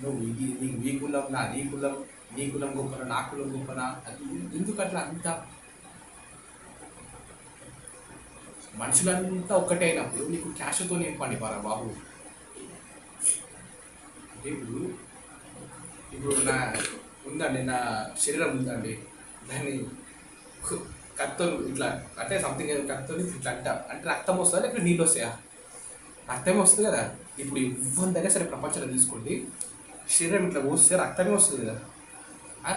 నువ్వు ఇది నీకు నీ కులం నా నీ కులం, నీ కులం గొప్పనా నా కులం గొప్పనా, అది ఎందుకు అట్లా అంత మనుషులంతా ఒక్కటే అయినప్పుడు నీకు క్యాష్తో ఏం పని పారా బాబు. అంటే ఇప్పుడు ఇప్పుడు నా ఉందండి, నా శరీరం ఉందండి, దాన్ని కత్తో ఇట్లా అంటే సంథింగ్ కత్తో ఇట్లా అంటే రక్తం వస్తుందా లేకపోతే నీళ్ళు వస్తాయా? రక్తమే వస్తుంది కదా. ఇప్పుడు ఇవ్వందనే సరే ప్రపంచంలో తీసుకోండి, శరీరం ఇట్లా పోస్తే రక్తమే వస్తుంది కదా. ఆ?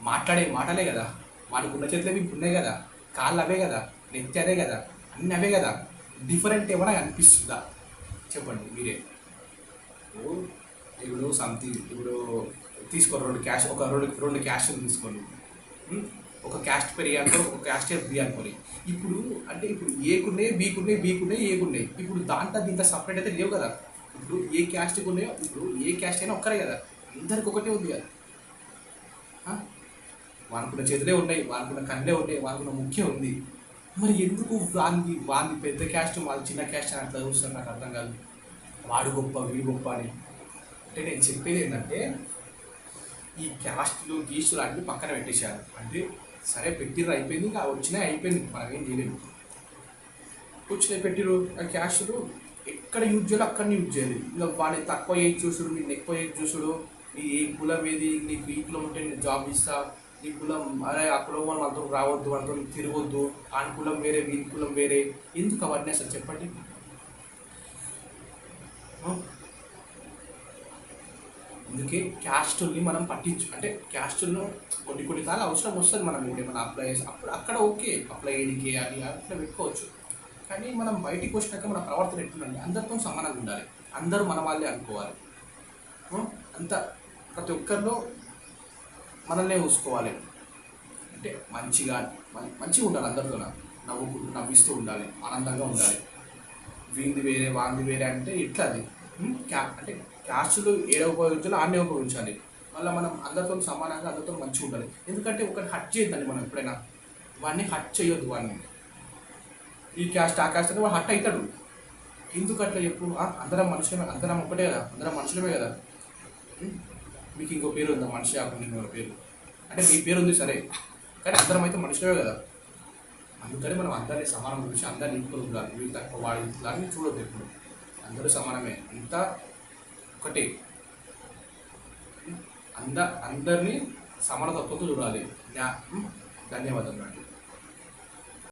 మాట్లాడే మాటలే కదా, వాడికి ఉన్న చేతులు మీకు ఉన్నాయి కదా, కాళ్ళు అవే కదా, నెత్తి అదే కదా, అన్నీ అవే కదా. డిఫరెంట్ ఏమైనా అనిపిస్తుందా చెప్పండి మీరే. ఇప్పుడు ఇప్పుడు సంథింగ్ ఇప్పుడు తీసుకోండి, రెండు క్యాస్ట్లు తీసుకోండి. ఒక క్యాస్ట్ పెరిగి అనుకో, ఒక క్యాస్ట్ బి అనుకోని. ఇప్పుడు అంటే ఇప్పుడు ఏకున్నాయి బీకున్నాయి, బీకున్నాయి ఏకున్నాయి. ఇప్పుడు దీంట్లో సపరేట్ అయితే లేవు కదా. ఇప్పుడు ఏ క్యాస్ట్కి ఉన్నాయో, ఇప్పుడు ఏ క్యాస్ట్ అయినా ఒక్కరే కదా, అందరికి ఒకటే ఉంది కదా. వానుకున్న చేతులే ఉన్నాయి, వానుకున్న కళ్ళే ఉన్నాయి, వానుకున్న ముఖ్యం ఉంది. మరి ఎందుకు వాంది పెద్ద క్యాస్ట్ వాళ్ళ చిన్న క్యాస్ట్ అని అట్లా చూస్తారు? నాకు అర్థం కాదు. వాడు గొప్ప వీడు గొప్ప అని. అంటే నేను చెప్పేది ఏంటంటే, ఈ క్యాస్టులు గీస్టులు అన్నీ పక్కన పెట్టేశారు. అంటే సరే పెట్టిర్రు, అయిపోయింది, ఇంకా వచ్చినాయి అయిపోయింది, మనం ఏం చేయలేము. వచ్చినాయి పెట్టిరు, ఆ క్యాస్టులు ఎక్కడ యూజ్ చేయాలి అక్కడ యూజ్ చేయాలి. ఇంకా వాడిని తక్కువ ఏజ్ చూసుడు, నేను ఎక్కువ ఏజ్ చూసుడు, నీ ఏ కులం ఏది, నీకు ఈ కులం ఉంటే నేను జాబ్ ఇస్తా, ఈ కులం అరే ఆ కులం వాళ్ళు మనతో రావద్దు, మనతో తిరగొద్దు, ఆ కులం వేరే వీని కులం వేరే, ఎందుకు అవన్నీ అసలు చెప్పండి. అందుకే క్యాస్టుల్ని మనం అంటే క్యాస్టులను కొన్ని కాలం అవసరం వస్తుంది. మనం ఏమైనా అప్లై చేసి అప్పుడు అక్కడ ఓకే, అప్లై చేయడానికి అది అట్లా పెట్టుకోవచ్చు. కానీ మనం బయటికి వచ్చినాక మన ప్రవర్తన ఎట్లుండాలి, అందరితో సమానంగా ఉండాలి, అందరూ మన వాళ్ళే అనుకోవాలి. అంత ప్రతి ఒక్కరిలో మనల్నే చూసుకోవాలి. అంటే మంచిగా ఉండాలి, అందరితో నవ్విస్తూ ఉండాలి, ఆనందంగా ఉండాలి. వీంది వేరే వాంది వేరే అంటే ఎట్లా అది? అంటే క్యాస్టులు ఏడవ ఉపయోగించాలో ఆడనే ఉపయోగించాలి. మళ్ళీ మనం అందరితో సమానంగా అందరితో మంచిగా ఉండాలి. ఎందుకంటే ఒకటి హట్ చేయొద్దండి, మనం ఎప్పుడైనా వాడిని హట్ చేయొద్దు. వాడిని ఈ క్యాస్ట్ ఆ క్యాస్ట్ అంటే వాడు హట్ అవుతాడు. ఎందుకు అట్లా చెప్పు? అందరం మనుషులమే, అందరం ఒకటే కదా, అందరం మనుషులమే కదా. మీకు ఇంకో పేరు ఉందా? మనిషి కాకుండా ఇంకో పేరు అంటే మీ పేరు ఉంది సరే, కానీ అందరం అయితే మనుషులమే కదా. అందుకని మనం అందరినీ సమానం చూసి అందరినీ ఈక్వల్ ఉండాలి. వీళ్ళు తక్కువ వాడి ఇట్లాని చూడొద్దు ఎప్పుడు. అందరూ సమానమే, అంతా ఒకటే. అందరినీ సమానతత్వంతో చూడాలి. ధన్యవాదాలు అండి.